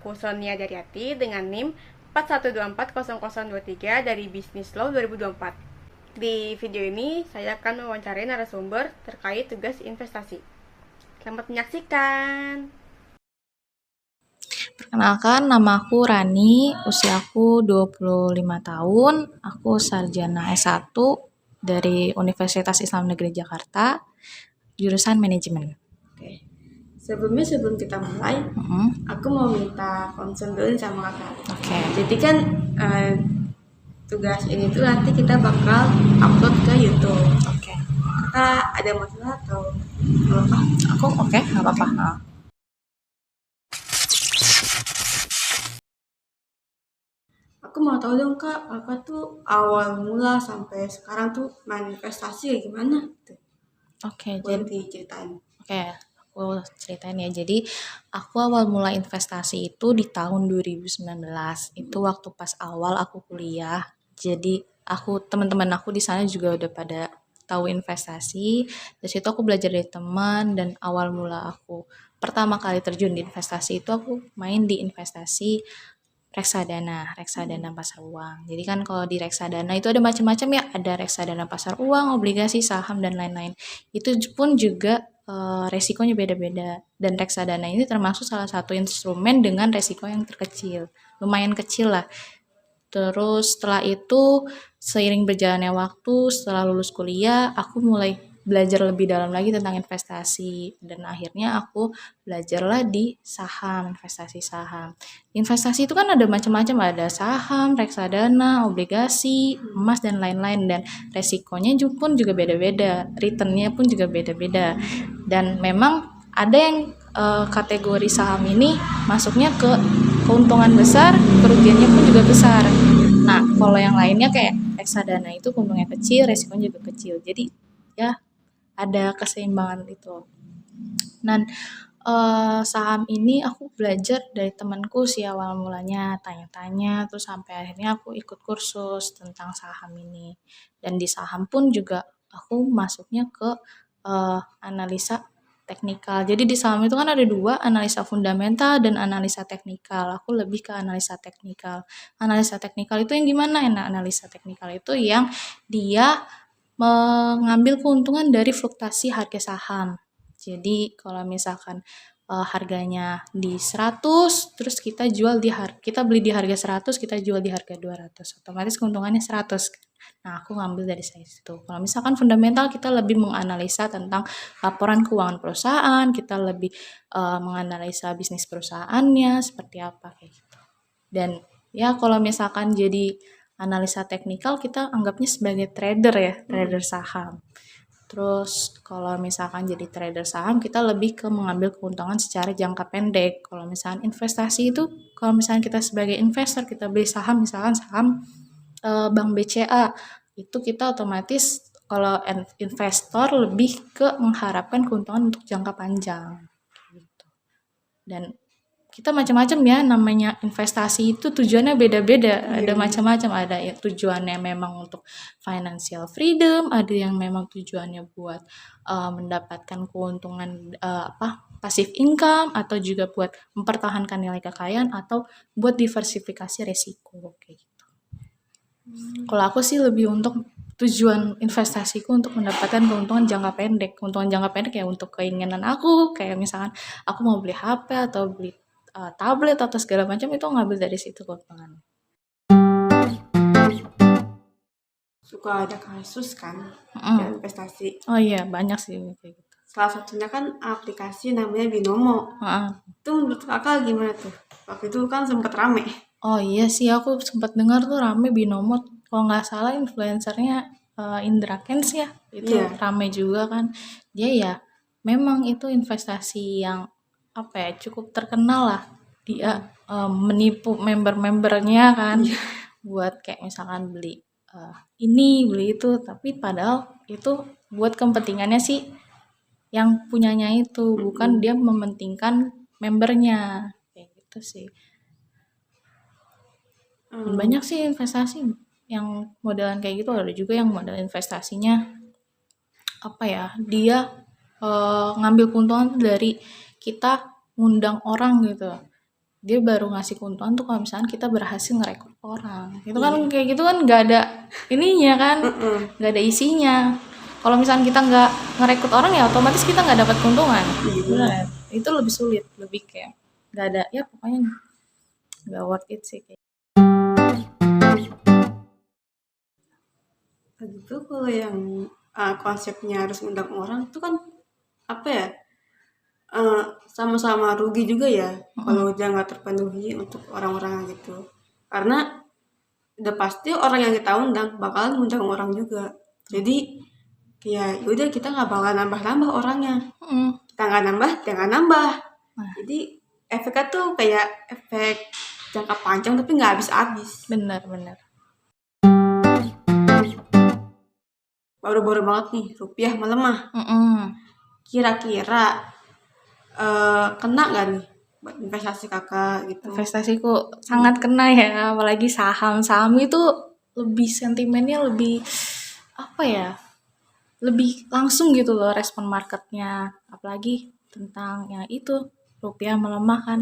aku Sonia Daryati dengan NIM 41240023 dari Business Law 2024. Di video ini saya akan mewawancarai narasumber terkait tugas investasi. Selamat menyaksikan. Perkenalkan, nama aku Rani, usiaku 25 tahun, aku sarjana S1 dari Universitas Islam Negeri Jakarta, jurusan manajemen. Oke. Sebelum kita mulai, aku mau minta concern dulu sama kakak. Oke. Jadi kan tugas ini tuh nanti kita bakal upload ke YouTube. Oke. Kakak ada masalah atau apa? Aku oke, nggak apa-apa. Aku mau tahu dong kak, apa tuh awal mula sampai sekarang tuh main investasi kayak gimana? Oke, Boleh jadi diceritain. Oke, aku ceritain ya. Jadi, aku awal mula investasi itu di tahun 2019. Itu waktu pas awal aku kuliah. Jadi, teman-teman aku di sana juga udah pada tahu investasi. Dari situ aku belajar dari teman dan awal mula aku pertama kali terjun di investasi itu aku main di investasi reksadana pasar uang. Jadi kan kalau di reksadana itu ada macam-macam ya, ada reksadana pasar uang, obligasi, saham dan lain-lain. Itu pun juga resikonya beda-beda. Dan reksadana ini termasuk salah satu instrumen dengan resiko yang terkecil, lumayan kecil lah. Terus setelah itu seiring berjalannya waktu, setelah lulus kuliah, aku mulai belajar lebih dalam lagi tentang investasi dan akhirnya aku belajarlah di saham, investasi saham. Investasi itu kan ada macam-macam, ada saham, reksadana, obligasi, emas dan lain-lain dan resikonya pun juga beda-beda, returnnya pun juga beda-beda. Dan memang ada yang kategori saham ini masuknya ke keuntungan besar, kerugiannya pun juga besar. Nah, kalau yang lainnya kayak reksadana itu keuntungannya kecil, resikonya juga kecil. Jadi ya ada keseimbangan itu. Dan saham ini aku belajar dari temanku sih awal mulanya, tanya-tanya terus sampai akhirnya aku ikut kursus tentang saham ini. Dan di saham pun juga aku masuknya ke analisa teknikal. Jadi di saham itu kan ada dua, analisa fundamental dan analisa teknikal. Aku lebih ke analisa teknikal. Analisa teknikal itu yang gimana? Analisa teknikal itu yang dia mengambil keuntungan dari fluktuasi harga saham. Jadi kalau misalkan harganya di 100 terus kita beli di harga 100, kita jual di harga 200. Otomatis keuntungannya 100. Nah, aku ngambil dari situ. Kalau misalkan fundamental kita lebih menganalisa tentang laporan keuangan perusahaan, kita lebih menganalisa bisnis perusahaannya seperti apa kayak gitu. Dan ya kalau misalkan jadi analisa teknikal kita anggapnya sebagai trader ya, trader saham. Terus kalau misalkan jadi trader saham kita lebih ke mengambil keuntungan secara jangka pendek. Kalau misalkan investasi itu, kalau misalkan kita sebagai investor kita beli saham, misalkan saham Bank BCA, itu kita otomatis kalau investor lebih ke mengharapkan keuntungan untuk jangka panjang gitu. Dan kita macam-macam ya, namanya investasi itu tujuannya beda-beda, ada macam-macam, ada yang tujuannya memang untuk financial freedom, ada yang memang tujuannya buat mendapatkan keuntungan passive income, atau juga buat mempertahankan nilai kekayaan atau buat diversifikasi resiko kayak gitu. Kalau aku sih lebih untuk tujuan investasiku untuk mendapatkan keuntungan jangka pendek. Keuntungan jangka pendek ya untuk keinginan aku, kayak misalkan aku mau beli HP atau beli tablet atau segala macam, itu ngambil dari situ keuntungan. Suka ada kasus kan investasi. Oh iya, banyak sih kayak gitu. Salah satunya kan aplikasi namanya Binomo. Itu menurut kakak gimana tuh? Waktu itu kan sempat rame. Oh iya sih, aku sempat dengar tuh rame Binomo. Kalau nggak salah influencernya Indra Kents ya, itu rame juga kan. Dia ya memang itu investasi yang apa ya, cukup terkenal lah. Dia menipu member-membernya kan, buat kayak misalkan beli ini beli itu, tapi padahal itu buat kepentingannya sih yang punyanya itu, bukan dia mementingkan membernya kayak gitu sih. Banyak sih investasi yang modelan kayak gitu, ada juga yang modal investasinya apa ya, dia ngambil keuntungan dari kita ngundang orang gitu. Dia baru ngasih keuntungan tuh kalau misalkan kita berhasil ngerekrut orang. Itu kan kayak gitu kan nggak ada ininya kan, nggak ada isinya. Kalau misalkan kita nggak ngerekrut orang ya otomatis kita nggak dapat keuntungan. Benar. Itu lebih sulit, lebih kayak nggak ada ya pokoknya nggak worth it sih kayak. Gitu kalau yang konsepnya harus undang orang itu kan apa ya, sama-sama rugi juga ya kalau udah nggak terpenuhi untuk orang-orang gitu, karena udah pasti orang yang kita undang bakalan undang orang juga, jadi ya udah kita nggak bakal nambah-nambah orangnya, kita nggak nambah dia nggak nambah, jadi efeknya tuh kayak efek jangka panjang tapi nggak habis-habis. Benar. Baru-baru banget nih rupiah melemah, kira-kira kena nggak nih buat investasi kakak gitu? Investasiku sangat kena ya, apalagi saham itu lebih sentimennya lebih apa ya, lebih langsung gitu loh respon marketnya, apalagi tentang yang itu rupiah melemah kan,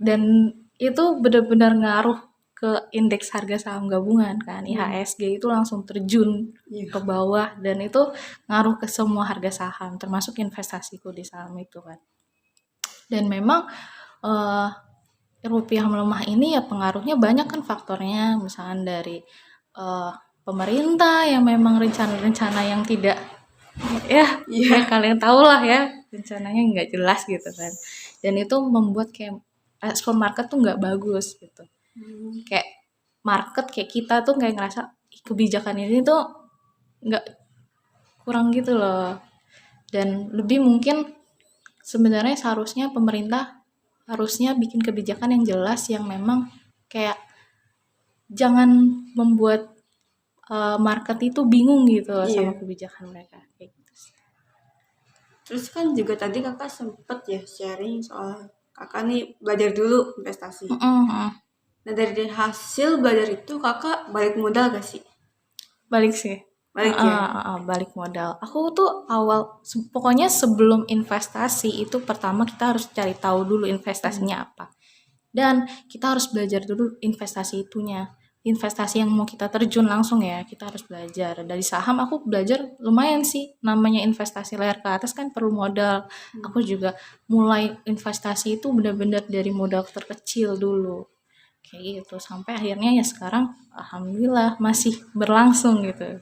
dan itu benar-benar ngaruh ke indeks harga saham gabungan kan, IHSG itu langsung terjun ke bawah, dan itu ngaruh ke semua harga saham termasuk investasiku di saham itu kan. Dan memang rupiah melemah ini ya pengaruhnya banyak kan faktornya, misalnya dari pemerintah yang memang rencana-rencana yang tidak ya kalian tahu lah ya, rencananya nggak jelas gitu kan, dan itu membuat kayak respon market tuh nggak bagus gitu. Kayak market kayak kita tuh kayak ngerasa kebijakan ini tuh nggak, kurang gitu loh, dan lebih mungkin sebenarnya seharusnya pemerintah harusnya bikin kebijakan yang jelas yang memang kayak jangan membuat market itu bingung gitu loh sama kebijakan mereka kayak gitu. Terus kan juga tadi kakak sempet ya sharing soal kakak nih belajar dulu investasi. Nah dari hasil belajar itu kakak balik modal gak sih? Balik sih. Balik ya? Balik modal. Aku tuh awal, pokoknya sebelum investasi itu pertama kita harus cari tahu dulu investasinya apa. Dan kita harus belajar dulu investasi itunya. Investasi yang mau kita terjun langsung ya, kita harus belajar. Dari saham aku belajar lumayan sih, namanya investasi layar ke atas kan perlu modal. Aku juga mulai investasi itu benar-benar dari modal terkecil dulu. Kayak gitu, sampai akhirnya ya sekarang alhamdulillah masih berlangsung gitu.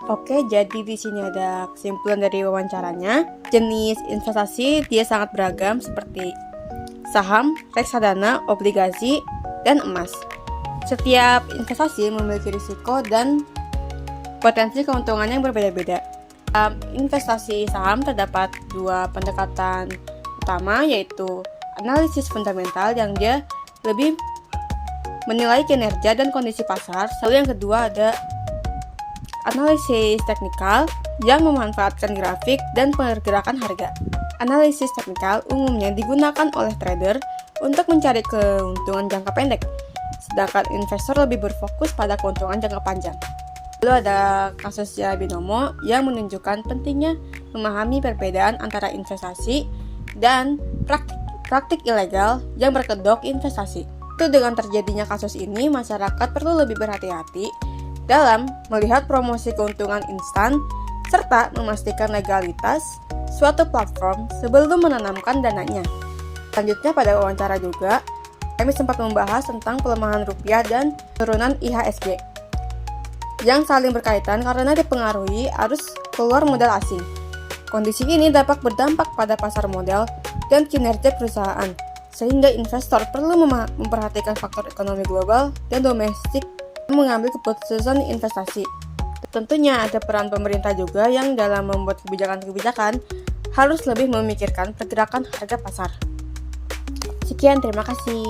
Oke, jadi di sini ada kesimpulan dari wawancaranya. Jenis investasi dia sangat beragam seperti saham, reksadana, obligasi, dan emas. Setiap investasi memiliki risiko dan potensi keuntungannya yang berbeda-beda. Investasi saham terdapat dua pendekatan utama, yaitu analisis fundamental yang dia lebih menilai kinerja dan kondisi pasar. Lalu yang kedua ada analisis teknikal yang memanfaatkan grafik dan pergerakan harga. Analisis teknikal umumnya digunakan oleh trader untuk mencari keuntungan jangka pendek, sedangkan investor lebih berfokus pada keuntungan jangka panjang. Lalu ada kasusnya binomo yang menunjukkan pentingnya memahami perbedaan antara investasi dan praktik ilegal yang berkedok investasi. Itu dengan terjadinya kasus ini, masyarakat perlu lebih berhati-hati dalam melihat promosi keuntungan instan serta memastikan legalitas suatu platform sebelum menanamkan dananya. Selanjutnya pada wawancara juga, kami sempat membahas tentang pelemahan rupiah dan penurunan IHSG yang saling berkaitan karena dipengaruhi arus keluar modal asing. Kondisi ini dapat berdampak pada pasar modal dan kinerja perusahaan, sehingga investor perlu memperhatikan faktor ekonomi global dan domestik mengambil keputusan investasi. Tentunya ada peran pemerintah juga yang dalam membuat kebijakan-kebijakan harus lebih memikirkan pergerakan harga pasar. Sekian, terima kasih.